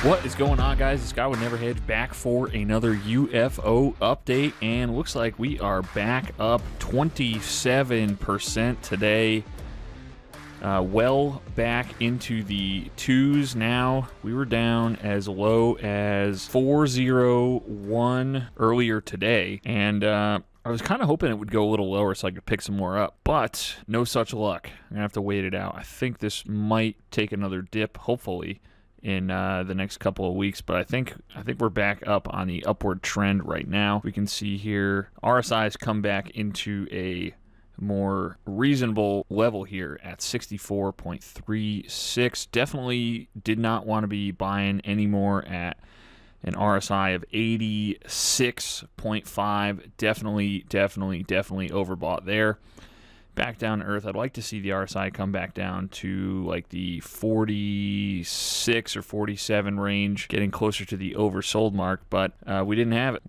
What is going on, guys? This guy would never hedge back for another UFO update, and looks like we are back up 27% today. Well back into the twos now. We were down as low as 401 earlier today, and I was kind of hoping it would go a little lower so I could pick some more up, but no such luck. I'm gonna have to wait it out. I think this might take another dip, hopefully, in the next couple of weeks, but I think we're back up on the upward trend right now. We can see here RSI has come back into a more reasonable level here at 64.36. Definitely did not want to be buying anymore at an RSI of 86.5. Definitely overbought there. Back down to earth. I'd like to see the RSI come back down to like the 46 or 47 range, getting closer to the oversold mark, but we didn't have it.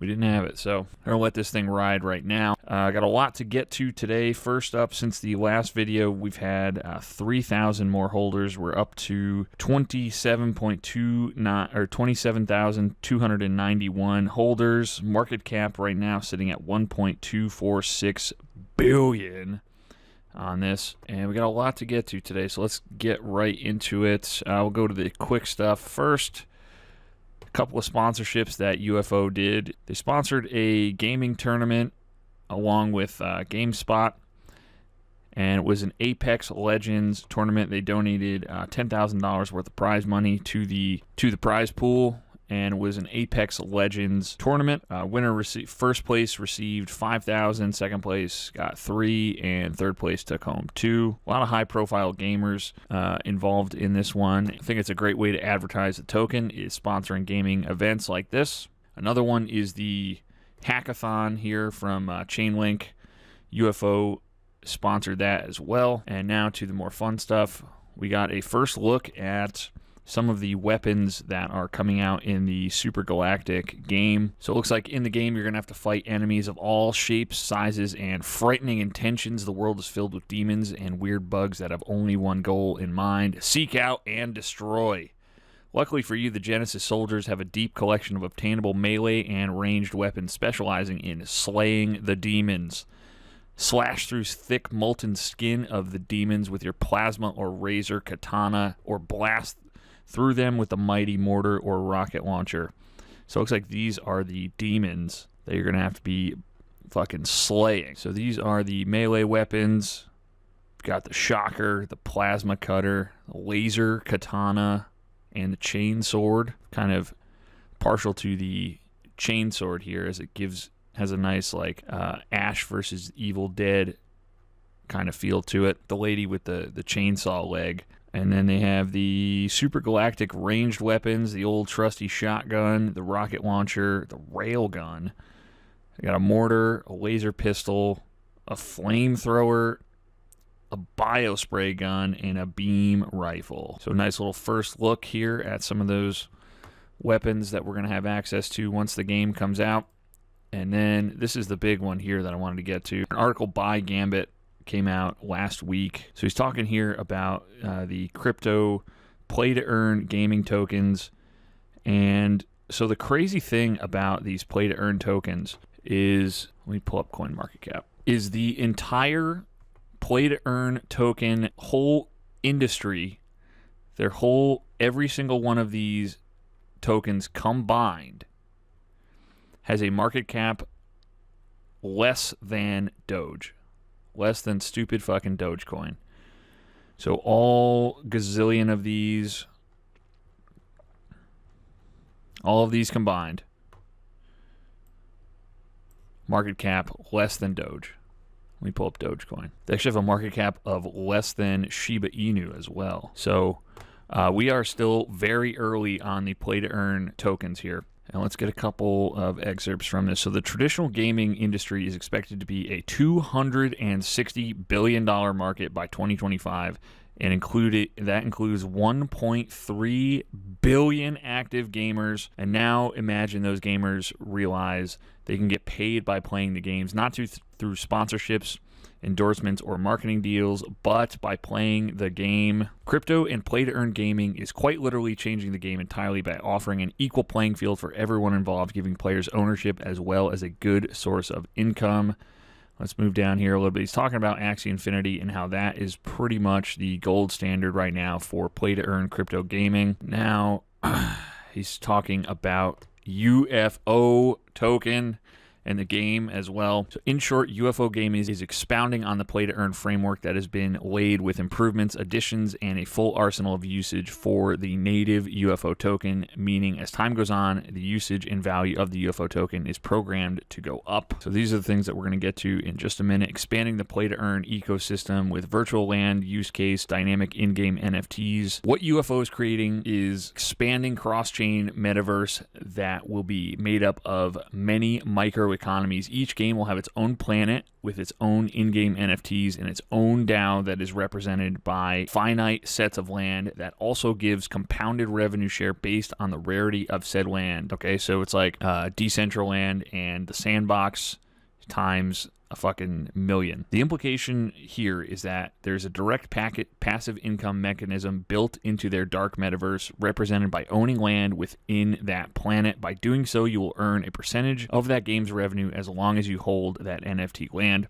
So I'm going to let this thing ride right now. Got a lot to get to today. First up, since the last video, we've had 3,000 more holders. We're up to 27,291 holders. Market cap right now sitting at 1.246 billion on this, and we got a lot to get to today, so let's get right into it. We'll go to the quick stuff first. A couple of sponsorships that UFO did. They sponsored a gaming tournament along with GameSpot, and it was an Apex Legends tournament. They donated $10,000 worth of prize money to the prize pool, and it was an Apex Legends tournament. Winner first place received $5,000, second place got $3,000, and third place took home $2,000. A lot of high-profile gamers involved in this one. I think it's a great way to advertise the token, is sponsoring gaming events like this. Another one is the hackathon here from Chainlink. UFO sponsored that as well. And now to the more fun stuff. We got a first look at some of the weapons that are coming out in the Super Galactic game. So it looks like in the game you're going to have to fight enemies of all shapes, sizes, and frightening intentions. The world is filled with demons and weird bugs that have only one goal in mind: seek out and destroy. Luckily for you, the Genesis soldiers have a deep collection of obtainable melee and ranged weapons specializing in slaying the demons. Slash through thick molten skin of the demons with your plasma or razor katana, or blast through them with a mighty mortar or rocket launcher. So it looks like these are the demons that you're going to have to be fucking slaying. So these are the melee weapons. We've got the shocker, the plasma cutter, the laser katana, and the chain sword. Kind of partial to the chain sword here, as it has a nice like Ash versus Evil Dead kind of feel to it. The lady with the chainsaw leg. And then they have the Super Galactic ranged weapons, the old trusty shotgun, the rocket launcher, the railgun. They got a mortar, a laser pistol, a flamethrower, a biospray gun, and a beam rifle. So nice little first look here at some of those weapons that we're going to have access to once the game comes out. And then this is the big one here that I wanted to get to. An article by Gambit came out last week. So he's talking here about the crypto play-to-earn gaming tokens. And so the crazy thing about these play-to-earn tokens is, let me pull up CoinMarketCap, is the entire play-to-earn token whole industry, every single one of these tokens combined has a market cap less than Doge. Less than stupid fucking Dogecoin. So all gazillion of these, all of these combined, market cap less than Doge. Let me pull up Dogecoin. They actually have a market cap of less than Shiba Inu as well. So we are still very early on the play-to-earn tokens here. And let's get a couple of excerpts from this. So the traditional gaming industry is expected to be a $260 billion market by 2025, and that includes 1.3 billion active gamers. And now imagine those gamers realize they can get paid by playing the games, not through sponsorships endorsements, or marketing deals, but by playing the game. Crypto and play-to-earn gaming is quite literally changing the game entirely by offering an equal playing field for everyone involved, giving players ownership as well as a good source of income. Let's move down here a little bit. He's talking about Axie Infinity and how that is pretty much the gold standard right now for play-to-earn crypto gaming. Now, he's talking about UFO Token and the game as well. So in short, UFO gaming is expounding on the play-to-earn framework that has been laid with improvements, additions, and a full arsenal of usage for the native UFO token, meaning as time goes on, the usage and value of the UFO token is programmed to go up. So these are the things that we're going to get to in just a minute. Expanding the play-to-earn ecosystem with virtual land use case, dynamic in-game NFTs. What UFO is creating is expanding cross-chain metaverse that will be made up of many micro economies. Each game will have its own planet with its own in-game NFTs and its own DAO that is represented by finite sets of land that also gives compounded revenue share based on the rarity of said land. Okay, so it's like Decentralized and the sandbox times a fucking million. The implication here is that there's a direct passive income mechanism built into their Dark Metaverse, represented by owning land within that planet. By doing so, you will earn a percentage of that game's revenue as long as you hold that NFT land.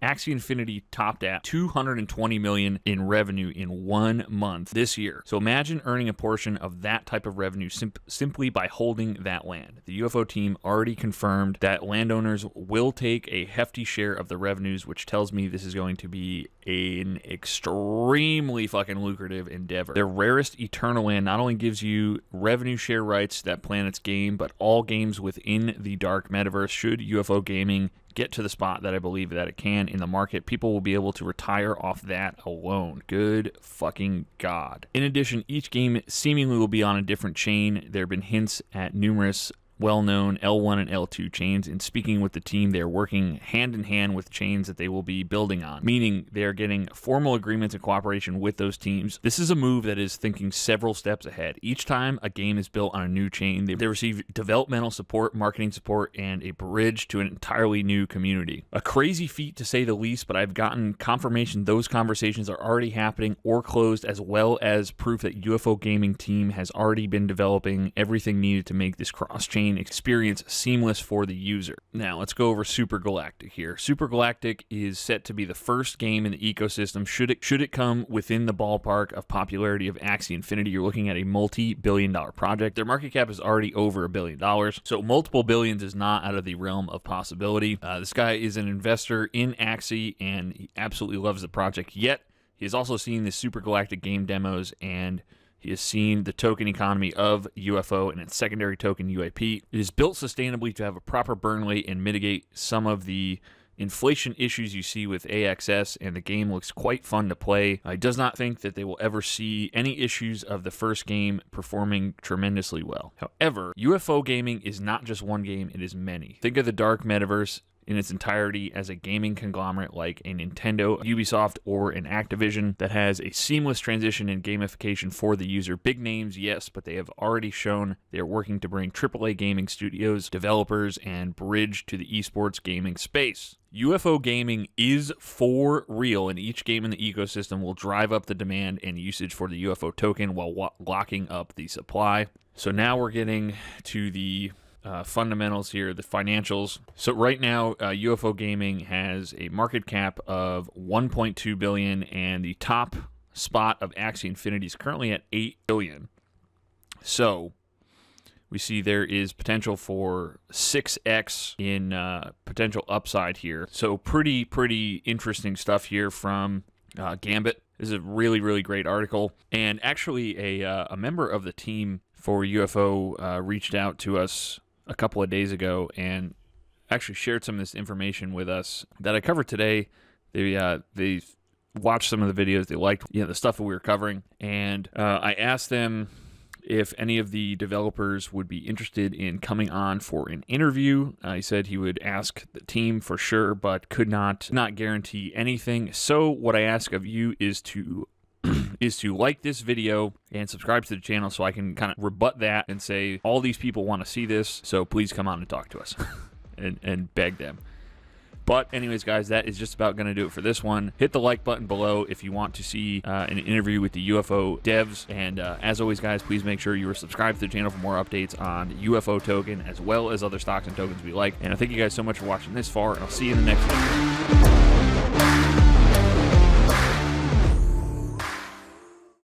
Axie Infinity topped at $220 million in revenue in 1 month this year. So imagine earning a portion of that type of revenue simply by holding that land. The UFO team already confirmed that landowners will take a hefty share of the revenues, which tells me this is going to be an extremely fucking lucrative endeavor. Their rarest eternal land not only gives you revenue share rights to that planet's game, but all games within the Dark Metaverse. Should UFO gaming get to the spot that I believe that it can in the market, people will be able to retire off that alone. Good fucking God. In addition, each game seemingly will be on a different chain. There have been hints at numerous well-known L1 and L2 chains. In speaking with the team, they're working hand-in-hand with chains that they will be building on, meaning they're getting formal agreements and cooperation with those teams. This is a move that is thinking several steps ahead. Each time a game is built on a new chain, they receive developmental support, marketing support, and a bridge to an entirely new community. A crazy feat to say the least, but I've gotten confirmation those conversations are already happening or closed, as well as proof that UFO gaming team has already been developing everything needed to make this cross-chain experience seamless for the user. Now let's go over Super Galactic here. Super Galactic is set to be the first game in the ecosystem. Should it come within the ballpark of popularity of Axie Infinity, you're looking at a multi-billion-dollar project. Their market cap is already over $1 billion, so multiple billions is not out of the realm of possibility. This guy is an investor in Axie and he absolutely loves the project, yet he has also seen the Super Galactic game demos and he has seen the token economy of UFO and its secondary token UAP. It is built sustainably to have a proper burn rate and mitigate some of the inflation issues you see with AXS, and the game looks quite fun to play. I does not think that they will ever see any issues of the first game performing tremendously well. However, UFO gaming is not just one game, it is many. Think of the Dark Metaverse in its entirety as a gaming conglomerate like a Nintendo, Ubisoft, or an Activision that has a seamless transition in gamification for the user. Big names, yes, but they have already shown they are working to bring AAA gaming studios, developers, and bridge to the esports gaming space. UFO gaming is for real, and each game in the ecosystem will drive up the demand and usage for the UFO token while locking up the supply. So now we're getting to the fundamentals here, the financials. So right now, UFO gaming has a market cap of $1.2 billion, and the top spot of Axie Infinity is currently at $8 billion. So we see there is potential for 6x in potential upside here. So pretty interesting stuff here from Gambit. This is a really great article, and actually a member of the team for UFO reached out to us a couple of days ago and actually shared some of this information with us that I covered today. They watched some of the videos, they liked the stuff that we were covering, and I asked them if any of the developers would be interested in coming on for an interview. He said he would ask the team for sure, but could not guarantee anything. So what I ask of you is to like this video and subscribe to the channel so I can kind of rebut that and say all these people want to see this, so please come on and talk to us and beg them. But anyways, guys, that is just about going to do it for this one. Hit the like button below if you want to see an interview with the UFO devs. And as always, guys, please make sure you are subscribed to the channel for more updates on UFO Token as well as other stocks and tokens we like. And I thank you guys so much for watching this far, and I'll see you in the next video.